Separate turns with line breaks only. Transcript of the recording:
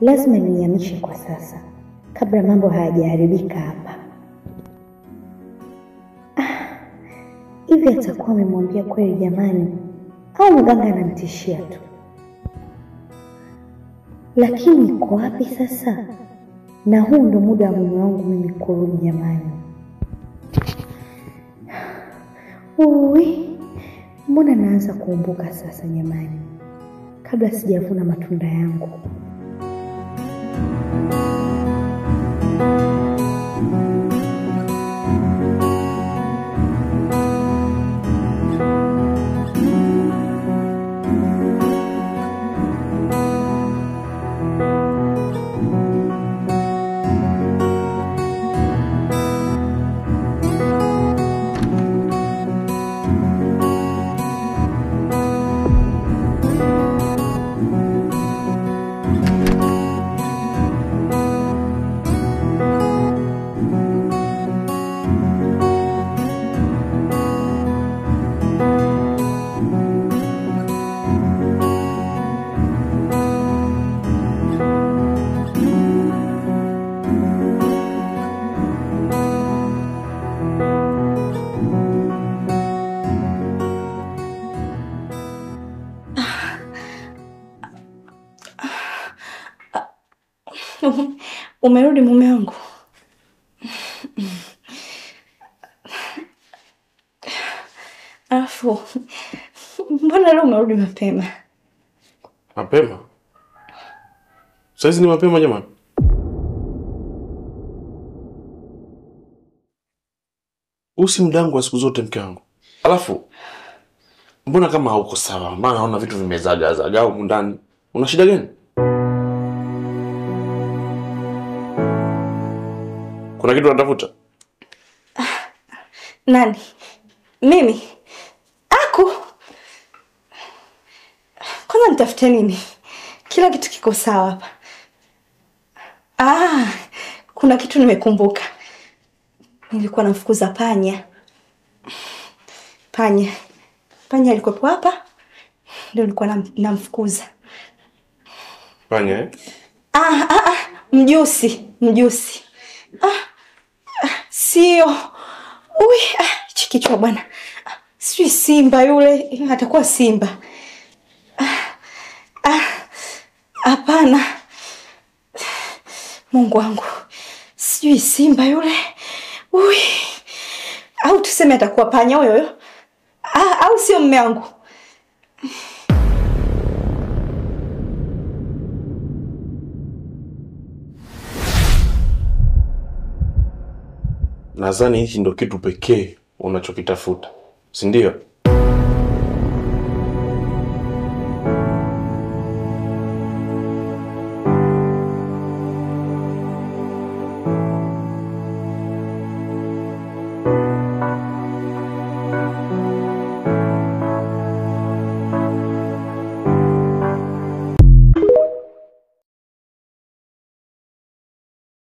Lazima nihamishe kwa sasa kabla mambo hayajaharibika hapa. Hivi atakuwa amemwambia kweli jamani, au mganga anamtishia tu? Lakini iko wapi sasa? Na huu ndo muda wa mume wangu mimi kurudi jamani. Mbona naanza kuumbuka sasa jamani, kabla sijavuna matunda yangu. Umerudi mume wangu? Afu, mbona leo umerudi mapema?
Mapema? Saizi ni mapema jamani. Usi mdangu wa siku zote mke wangu. Alafu, mbona kama hauko sawa? Mbona naona vitu vimezaga huko ndani? Una shida gani? Kuna kitu unatafuta?
Nani? Mimi? Aku? Kwanza nitafute nini? Kila kitu kiko sawa hapa. Kuna kitu nimekumbuka. Nilikuwa namfukuza panya. Panya alikuwa hapa. Ndio nilikuwa namfukuza.
Panya eh?
Mjusi. Sio. Kichwa bwana. Sijui simba yule, atakuwa simba. Hapana. Mungu wangu. Sijui simba yule. Au tuseme atakuwa panya huyo. Au sio mume wangu?
Nadhani hichi ndo kitu pekee unachokitafuta, si ndio?